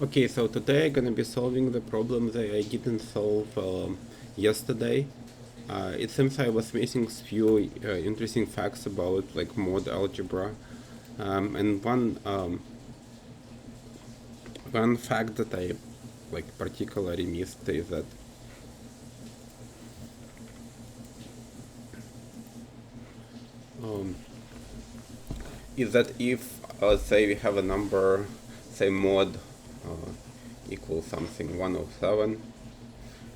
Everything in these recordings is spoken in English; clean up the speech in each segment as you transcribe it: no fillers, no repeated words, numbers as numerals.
Okay, so today I'm gonna be solving the problem that I didn't solve yesterday. It seems I was missing few interesting facts about like mod algebra, and one fact that I like particularly missed is that if let's say we have a number, say mod equals something 107,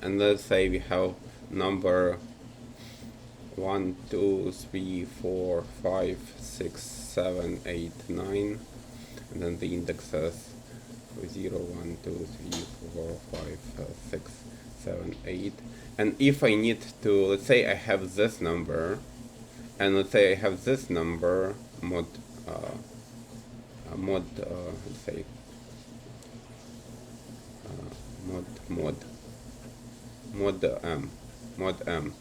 and let's say we have number 1, 2, 3, 4, 5, 6, 7, 8, 9, and then the indexes 0, 1, 2, 3, 4, 5, 6, 7, 8. And if I need to, let's say I have this number, and let's say I have this number, let's say, mod m.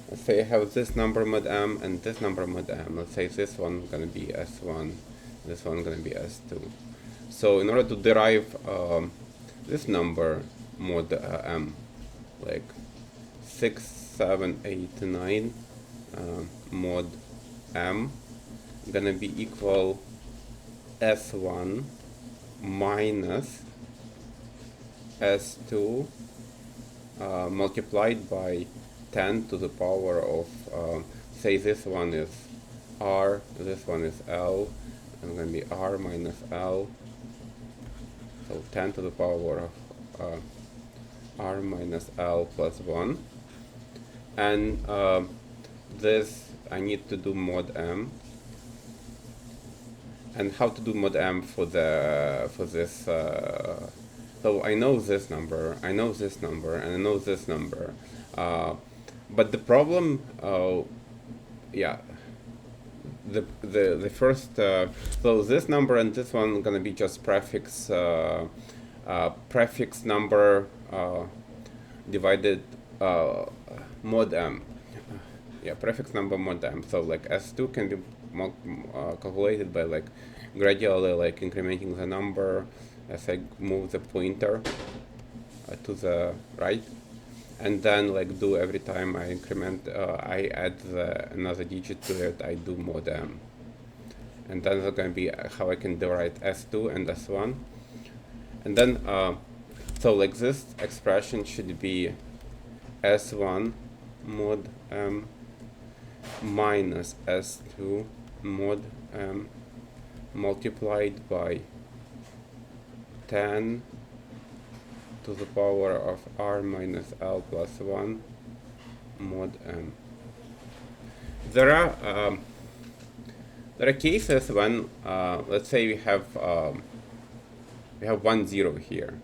Let's say I have this number mod m and this number mod m. Let's say this one gonna be s1, this one gonna be s2. So in order to derive this number mod m, like 6, 7, 8, 9 mod m gonna be equal s1 minus s2 multiplied by 10 to the power of, say this one is r, this one is l, and going to be r minus l, so 10 to the power of r minus l plus 1, and this I need to do mod m. And how to do mod m for this? So I know this number, I know this number, and I know this number. But the problem, yeah, the first, so this number and this one gonna be just prefix number divided mod m. Yeah, prefix number mod m. So like s2 can be calculated by like gradually like incrementing the number as I move the pointer to the right, and then like do every time I increment, I add another digit to it, I do mod m, and then that's going to be how I can derive s2 and s1, and then so like this expression should be s1 mod m minus s2 mod m multiplied by 10 to the power of r minus l plus 1 mod m. There are cases when let's say we have 1 0 here.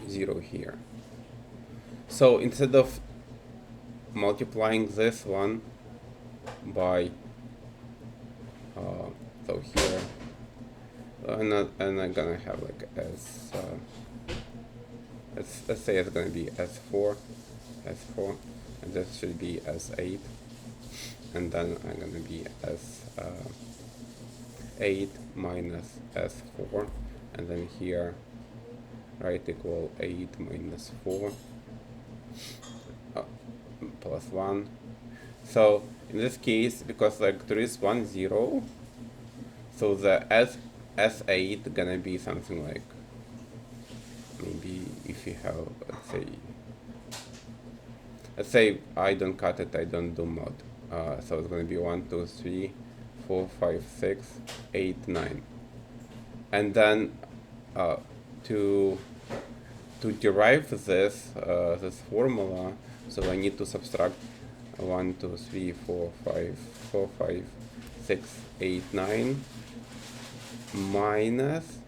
Zero here. So instead of multiplying this one by so here, and I'm gonna have like let's say it's gonna be s4, and this should be s8, and then I'm gonna be s8 minus s4, and then here right equal 8 minus 4 plus 1. So in this case, because like there is 1 0, so the s8 gonna be something like, maybe if you have, let's say I don't cut it, I don't do mod, so it's gonna be 1 2 3 4 5 6 8 9, and then to derive this this formula, so I need to subtract 1 2 3 4 5 6 8 9 minus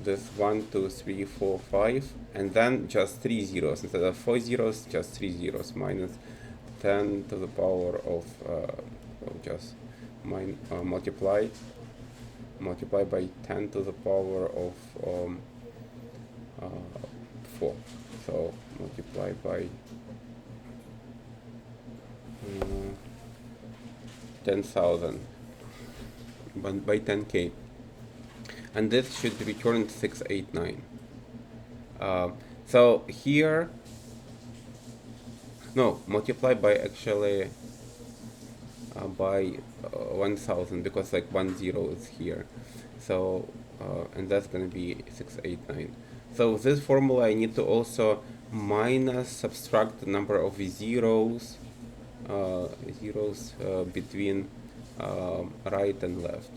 this 1 2 3 4 5, and then just 3 zeros instead of 4 zeros, just 3 zeros, minus 10 to the power of just multiply by 10 to the power of 4. So multiply by 10,000 by 10k, and this should return 689. So here, no, multiply by actually by 1000, because like 10 is here. So and that's gonna be 689. So this formula I need to also minus subtract the number of zeros between right and left.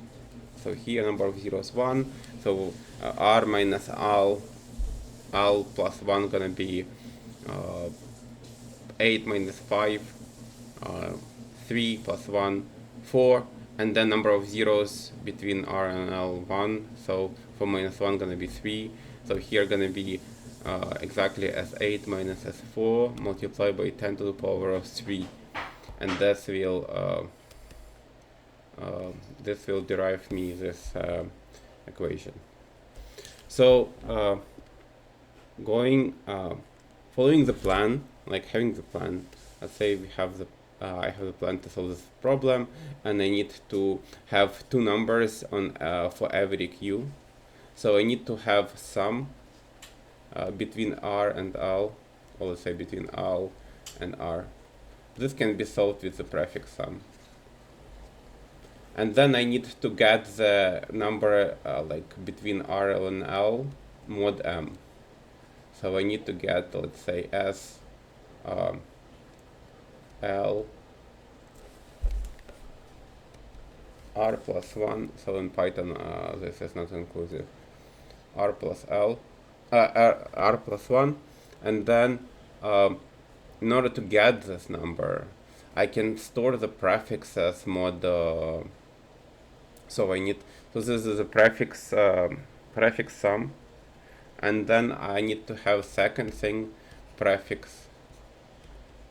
So here number of zeros 1. So r minus al plus 1 gonna be 8 minus 5, 3 plus 1, 4, and then number of zeros between r and l 1. So 4 minus 1 gonna be 3. So here gonna be exactly as 8 minus as 4 multiplied by 10 to the power of 3, and this will derive me this equation. So following the plan, like having the plan, let's say we have the I have the plan to solve this problem, and I need to have two numbers on for every q. So I need to have sum between r and l, or let's say between l and r. This can be solved with the prefix sum. And then I need to get the number like between r and l mod m. So I need to get, let's say, s l r plus 1. So in Python this is not inclusive. R plus l r plus 1, and then in order to get this number, I can store the prefix as mod. So this is a prefix sum, and then I need to have second thing, prefix.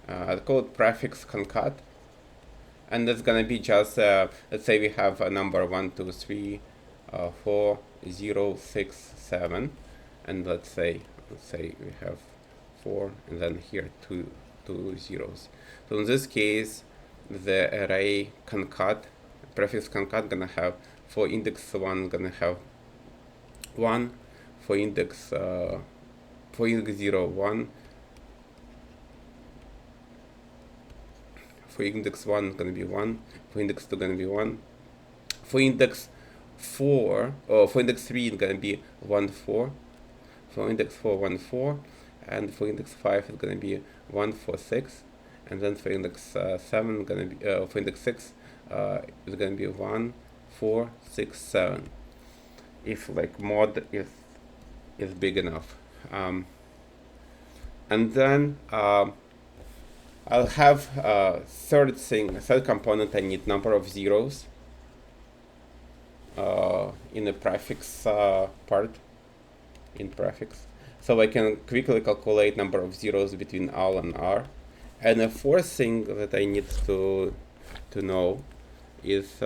I call it prefix concat, and it's gonna be just let's say we have a number 1, 2, 3, 4, 0, 6, 7, and let's say we have 4, and then here two zeros. So in this case, the array concat, prefix concat, gonna have for index 1 gonna have 1, for index 0 1, for index 1 gonna be 1, for index 2 gonna be 1, for index 4 or for index 3 it's gonna be 1 4, for index 4 1 4, and for index 5 it's gonna be 1 4 6, and then for index 7 gonna be for index 6 it's gonna be 1 4 6 7, if like mod is big enough. And then I'll have third component. I need number of zeros in the prefix part, in prefix, so I can quickly calculate number of zeros between L and R. And the fourth thing that I need to know is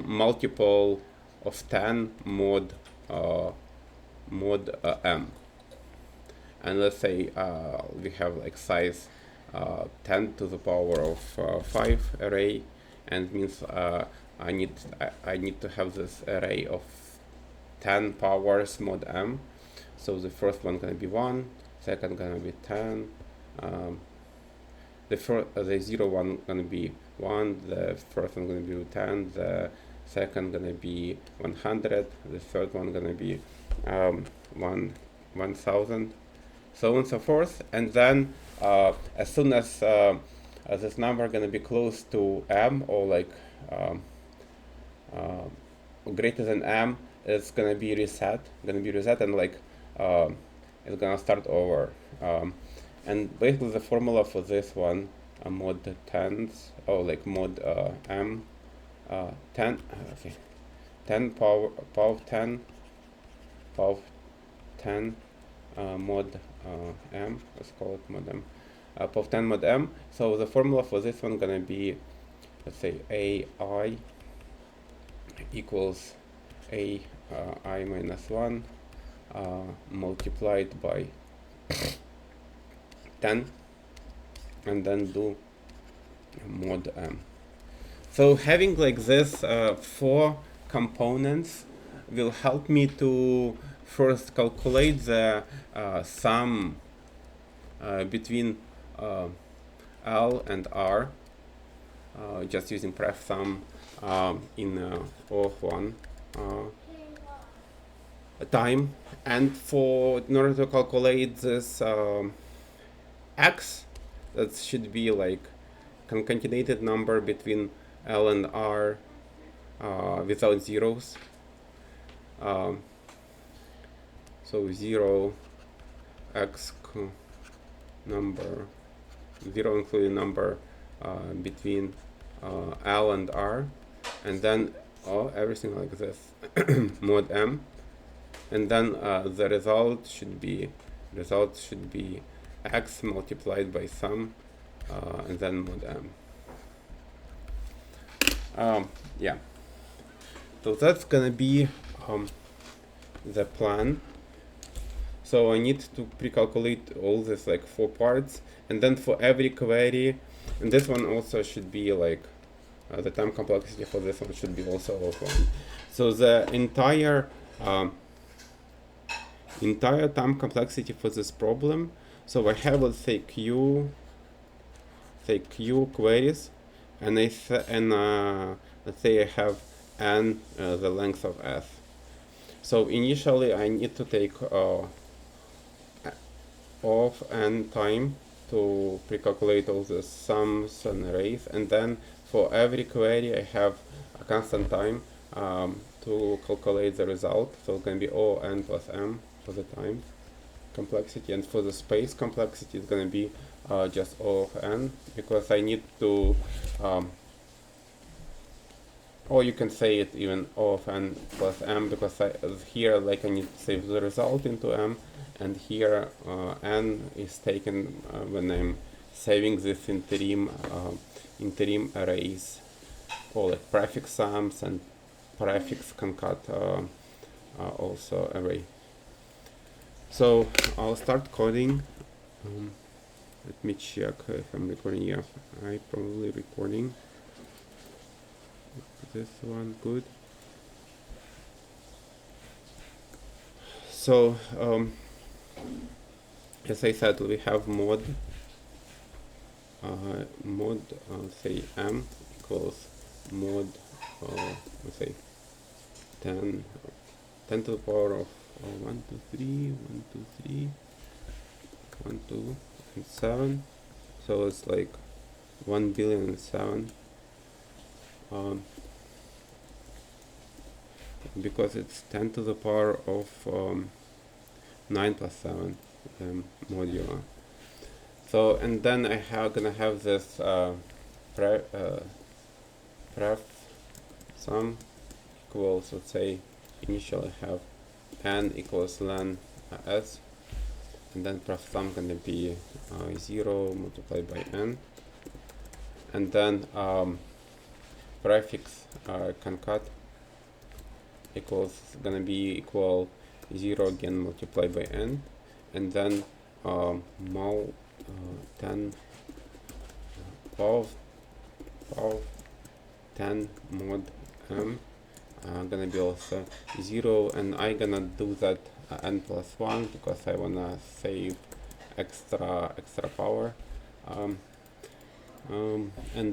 multiple of 10 mod m. And let's say we have like size 10 to the power of 5 array, and means I need to have this array of 10 powers mod m. So the first one gonna be 1, second gonna be 10, the 0 one gonna be 1, the first one gonna be 10, the second gonna be 100, the third one gonna be 1000, so on and so forth. And then as soon as this number gonna be close to m, or like greater than m, it's gonna be reset, and like it's gonna start over. And basically the formula for this one, mod 10s, or like mod m 10, okay, 10 power of 10 mod m, let's call it mod m, power of 10 mod m. So the formula for this one gonna be, let's say, ai equals ai minus 1 multiplied by 10, and then do mod m. So having like this 4 components will help me to first calculate the sum between L and R, just using pref sum in O of 1 time. And in order to calculate this x, that should be like concatenated number between L and R without zeros. So 0 x number, 0 including number between L and R, and then everything like this mod m, and then the result should be x multiplied by sum and then mod m. Yeah, so that's gonna be the plan. So I need to pre-calculate all this like 4 parts, and then for every query, and this one also should be like the time complexity for this one should be also of 1. So the entire time complexity for this problem. So I have, let's say, q queries, and let's say I have n the length of s. So initially I need to take of n time to pre-calculate all the sums and arrays, and then for every query I have a constant time to calculate the result. So it's going to be O n plus m for the time complexity, and for the space complexity it's going to be just O of n, because I need to or you can say it even O of n plus m, because here like I need to save the result into m, and here n is taken when I'm saving this interim arrays, or like prefix sums and prefix concat also array. So I'll start coding. Let me check if I'm recording. Yeah, I'm probably recording. This one good. So as I said, we have mod say m equals mod let's say 10 to the power of 1 2 3 1 2 3 1 2 and 7. So it's like 1,000,000,007 because it's 10 to the power of 9 plus 7 modular. So, and then I gonna have this pref sum equals, let's say, initially have n equals len s, and then pref sum gonna be 0 multiplied by n, and then prefix concat equals gonna be equal 0 again multiplied by n, and then mul 10 power 10 mod m gonna be also 0, and I gonna do that n plus 1 because I wanna save extra power, and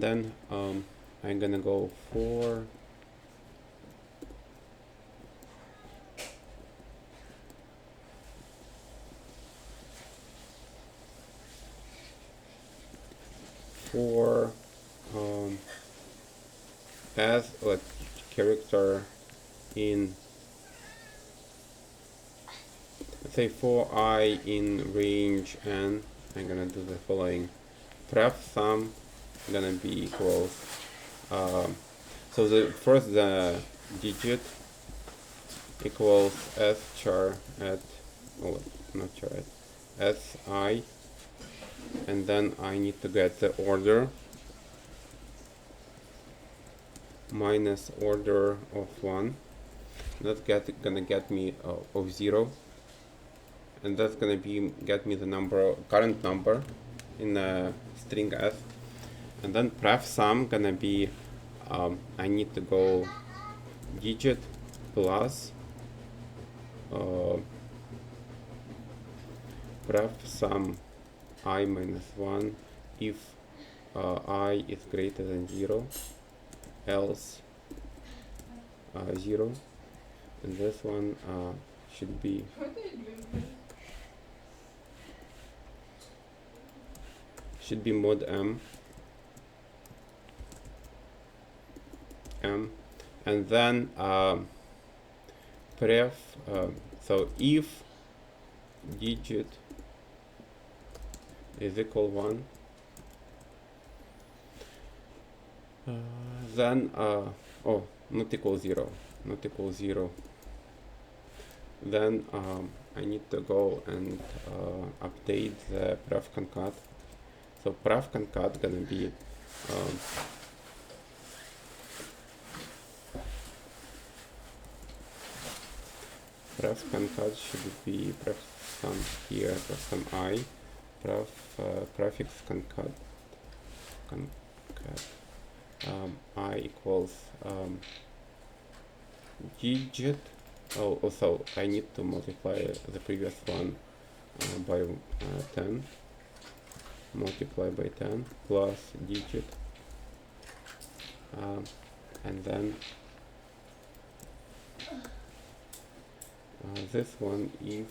then I'm gonna go for as like character in, let's say, for I in range n, I'm gonna do the following. Pref sum gonna be equals so the first the digit equals s char at, oh not char at, s I, and then I need to get the order minus order of 1. That's gonna get me of 0, and that's gonna be get me the current number in string s, and then pref sum gonna be I need to go digit plus pref sum I minus 1 if I is greater than 0, else 0, and this one should be mod m, and then pref so if digit is equal 1, then not equal 0, then I need to go and update the pref concat. So pref concat gonna be pref concat should be pref sum here, pref sum I, prefix concat I equals digit. Also I need to multiply the previous one by 10, multiply by 10 plus digit, and then this one if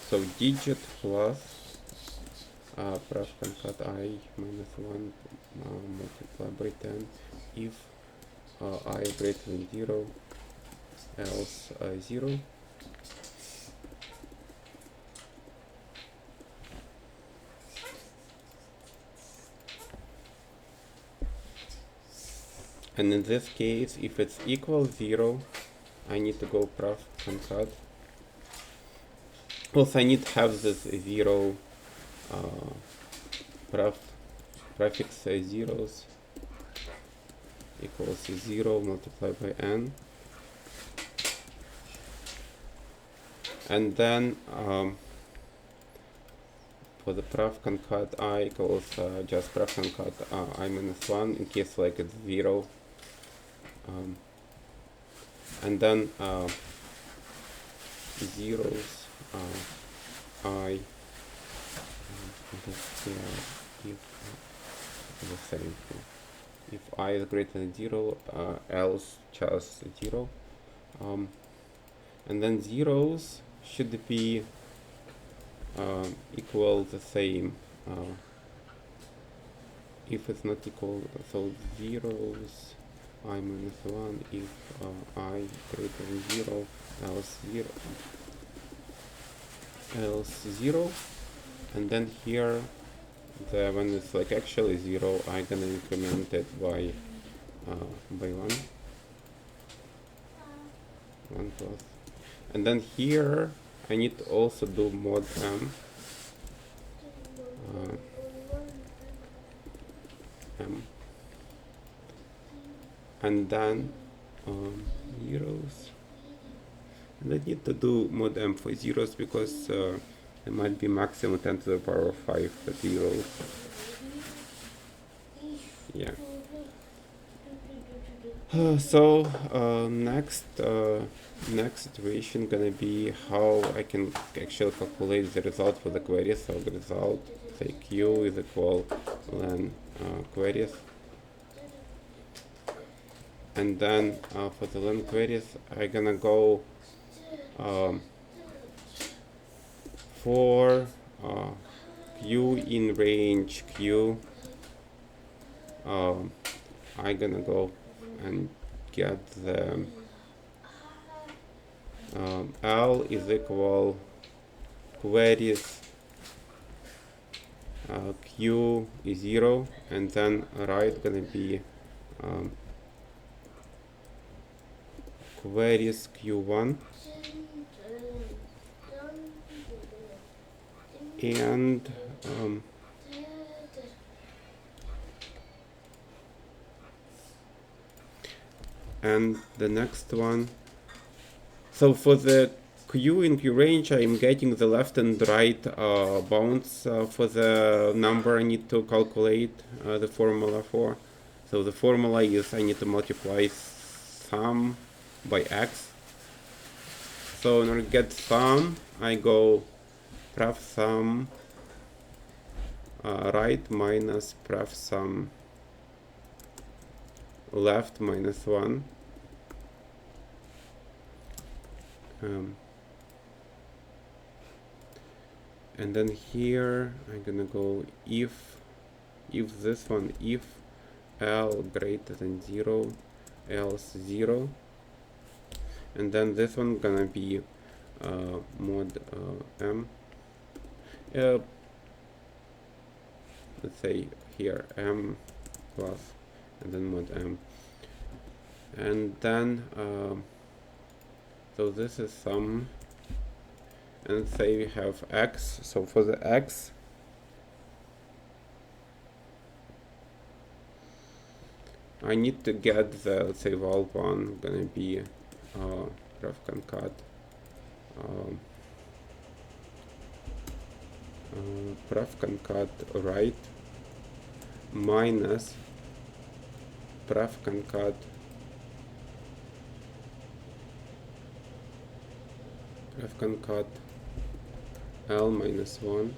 so digit plus pref concat I minus 1 multiply by 10 if I greater than 0, else 0. And in this case, if it's equal 0, I need to go pref concat. Also, I need to have this 0 prefix zeros equals 0 multiplied by n, and then for the pref concat I equals just pref concat I minus 1 in case like it's 0, and then zeros I if the same thing. If I is greater than 0, else just 0, and then zeros should be equal the same. If it's not equal, so zeros I minus 1 if I greater than 0, else 0, and then here when it's like actually 0, I'm gonna increment it by 1 plus, and then here I need to also do mod m, and then zeros, and I need to do mod m for zeros because it might be maximum 10 to the power of 5 zeros. Yeah. So next situation gonna be how I can actually calculate the result for the queries. So the result, say q is equal len queries, and then for the len queries I'm gonna go for q in range q, I'm gonna go and get the L is equal queries q is 0, and then right gonna be queries q1, and the next one, so for the Q in Q range, I'm getting the left and right bounds for the number I need to calculate the formula for. So the formula is I need to multiply sum by x. So in order to get sum, I go pref sum right minus pref sum left minus 1. And then here I'm gonna go if this one, if L greater than 0, else 0, and then this one gonna be mod M. Let's say here M plus and then mod M, and then so this is sum, and say we have x. So for the x, I need to get the, let's say, val 1 gonna be ref concat pref concat right minus pref concat L minus 1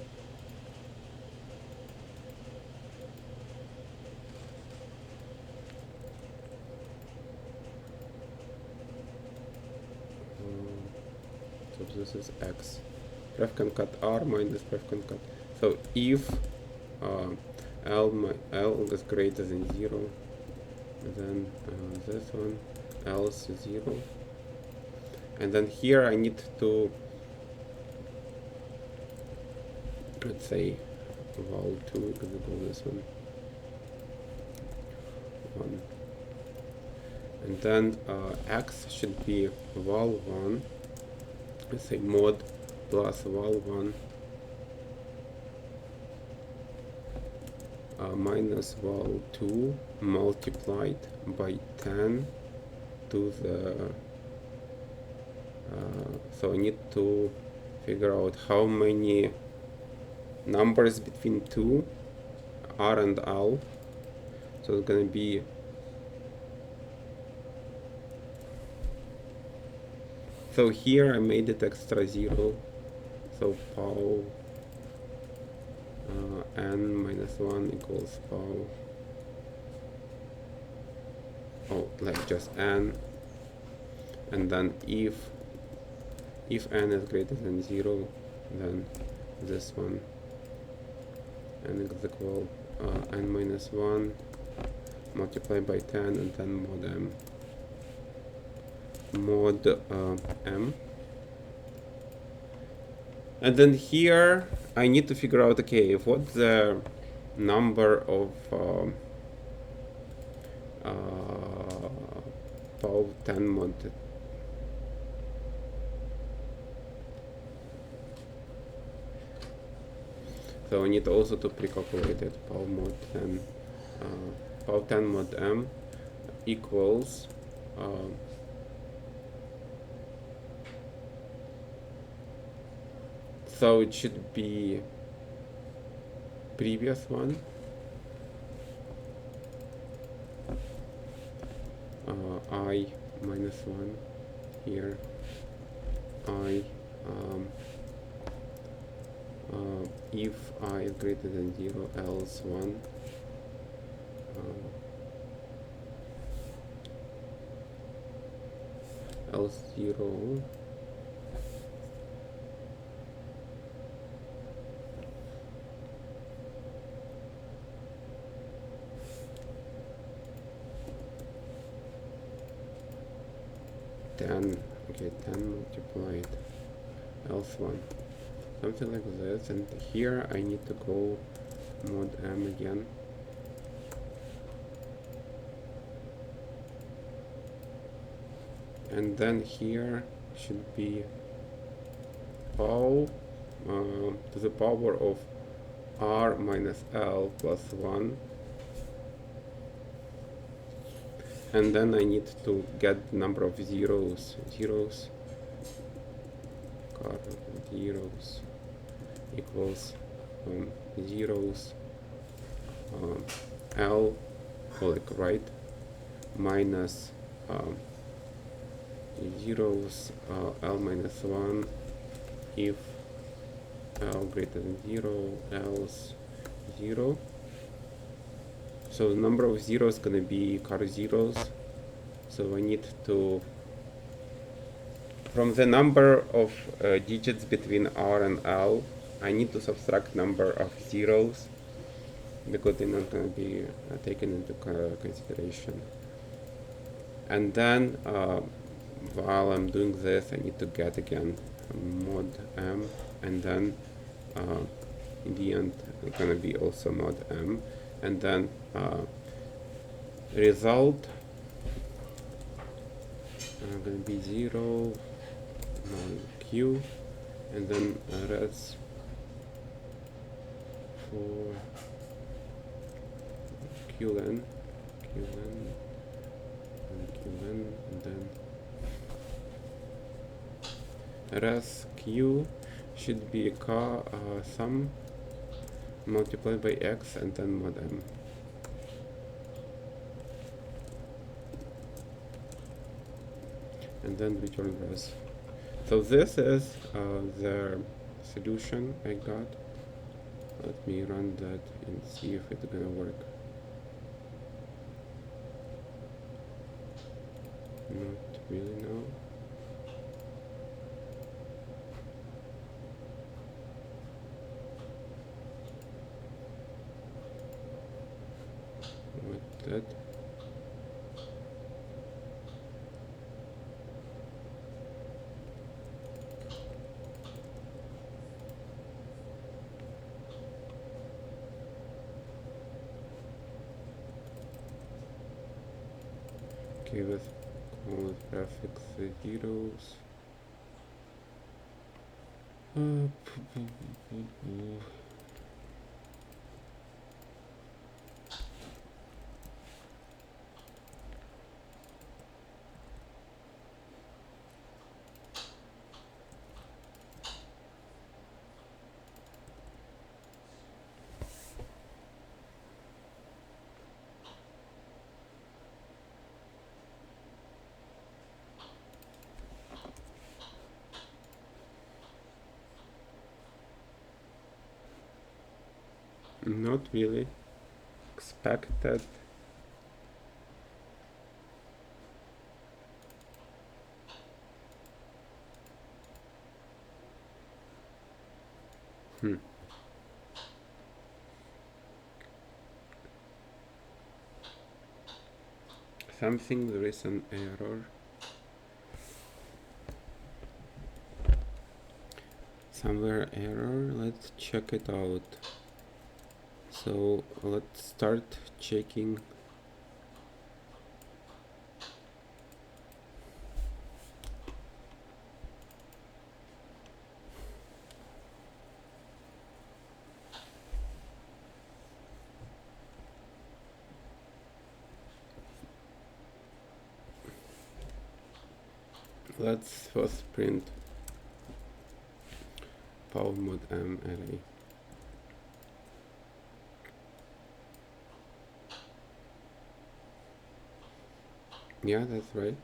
so this is x. Pref concat R minus pref concat. So if L is greater than 0, then this one else 0, and then here I need to, let's say, val 2, gonna go this one 1, and then x should be val 1, let's say mod plus val 1 minus val 2 multiplied by 10 to the so I need to figure out how many numbers between 2, R and L. So it's gonna be so here I made it extra 0, so pow n minus 1 equals pow, like just n, and then if n is greater than 0, then this one n is equal n minus 1 multiplied by 10 and then mod M. And then here I need to figure out, okay, what's the number of power 10 mod. So I need also to pre-calculate it. Power mod 10 power 10 mod M equals so it should be previous one, I minus 1 here, I if I is greater than 0, else 1, else 0, okay, 10 multiplied else 1, something like this. And here I need to go mod M again, and then here should be pow to the power of R minus L plus 1, and then I need to get the number of zeros car zeros equals zeros L, like right, minus zeros L minus 1 if L greater than 0, else 0. So the number of zeros is gonna be car zeros. So I need to, from the number of digits between R and L, I need to subtract number of zeros because they're not gonna be taken into consideration. And then while I'm doing this, I need to get again mod M, and then in the end it's gonna be also mod M, and then result gonna be 0 Q, and then res for qlen, and then res q should be sum multiplied by x and then mod m. And then return res. So this is the solution I got. Let me run that and see if it's gonna work. Not really, no. What that? Okay, let's call prefix zeros. Not really expected. Something, there is an error. Somewhere error, let's check it out. So let's start checking. Let's first print power mod M array. Yeah, that's right.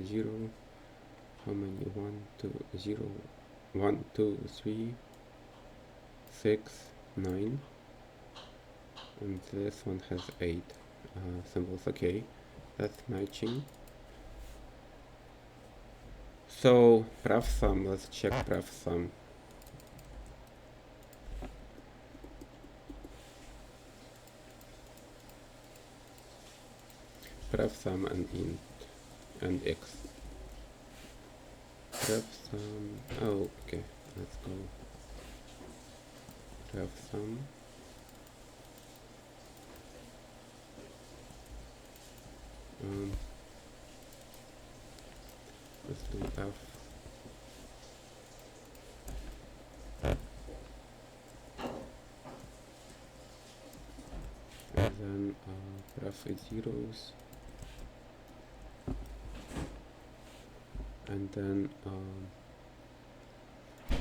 0, how many? 1, 2, 0, 1, 2, 3, 6, 9, and this one has 8 symbols. Okay, that's matching. So pref sum, let's check pref sum. Pref sum and int and x. Pref sum, oh, okay, let's go. Pref sum. Let's do f. And then pref is zeros. And then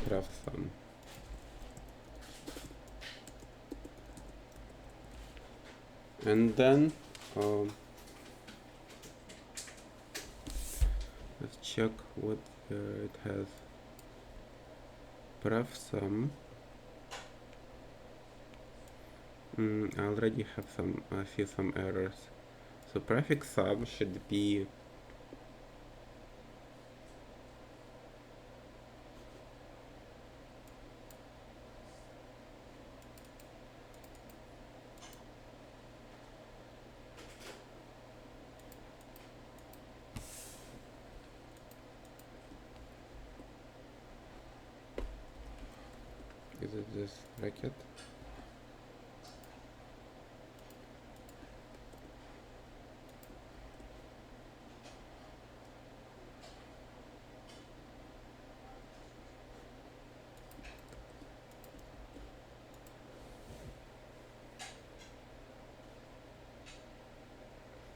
pref sum. And then let's check what it has. Pref sum. I already have some, I see some errors. So prefix sum should be is it this bracket?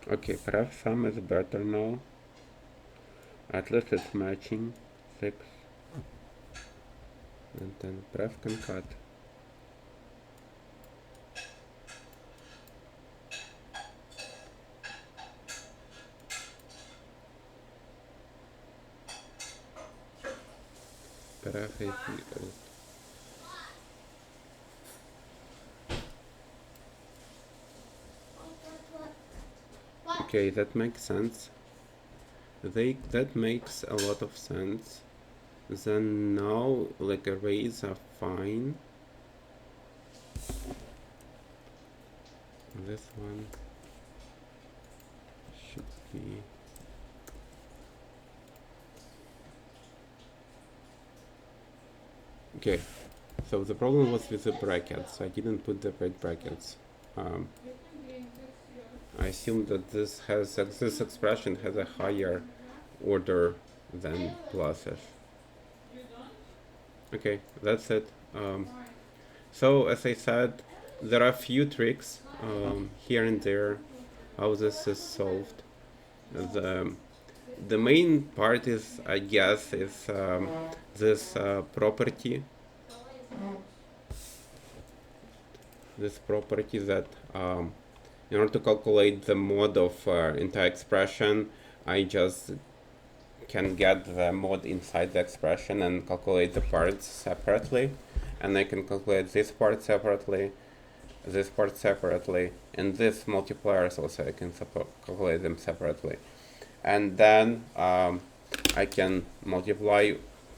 Okay, pref sum is better now. At least it's matching 6. And then pref concat. Pref is okay, that makes sense. That makes a lot of sense. Then now, like, arrays are fine. This one should be okay. So the problem was with the brackets. I didn't put the right brackets. I assume that this expression has a higher order than pluses. Okay, that's it. So as I said, there are a few tricks here and there how this is solved. The main part is, I guess, is this property. This property that in order to calculate the mod of entire expression, I just can get the mod inside the expression and calculate the parts separately. And I can calculate this part separately, this part separately, and this multipliers also I can calculate them separately. And then I can multiply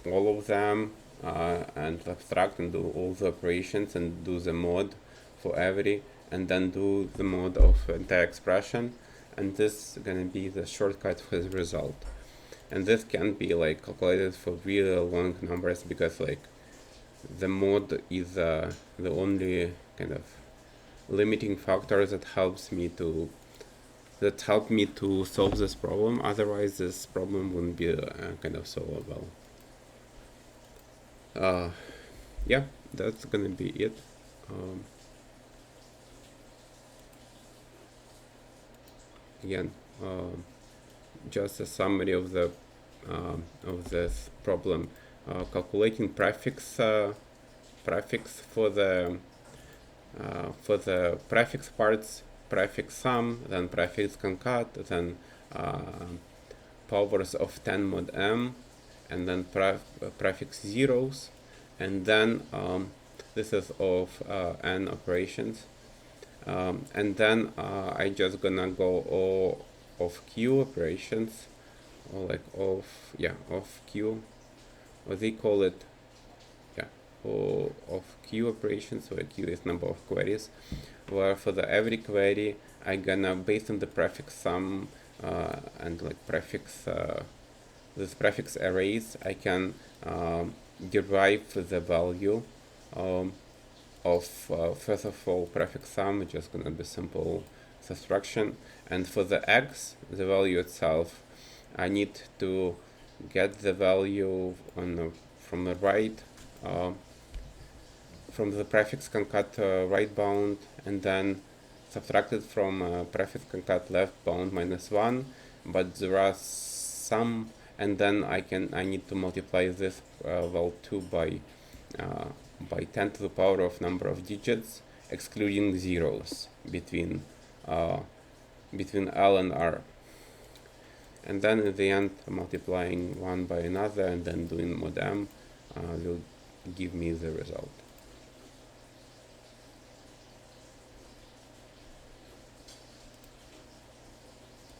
all of them and subtract and do all the operations and do the mod for every, and then do the mod of entire expression, and this is gonna be the shortcut for the result. And this can be like calculated for really long numbers, because like the mod is the only kind of limiting factor that helps me to solve this problem. Otherwise this problem wouldn't be kind of solvable. Yeah, that's gonna be it. Again, just a summary of the of this problem. Calculating prefix for the prefix parts, prefix sum, then prefix concat, then powers of 10 mod m, and then prefix zeros, and then this is of n operations. And then I just gonna go all of q operations, or like of q, or they call it all of q operations, where q is number of queries, where for the every query I gonna, based on the prefix sum and like prefix this prefix arrays, I can derive the value of first of all prefix sum, which is gonna be simple subtraction, and for the x, the value itself, I need to get the value from the right, from the prefix concat right bound, and then subtract it from prefix concat left bound -1. But there are some and then I need to multiply this val2 by 10 to the power of number of digits, excluding zeros between L and R. And then in the end, multiplying one by another and then doing mod m will give me the result.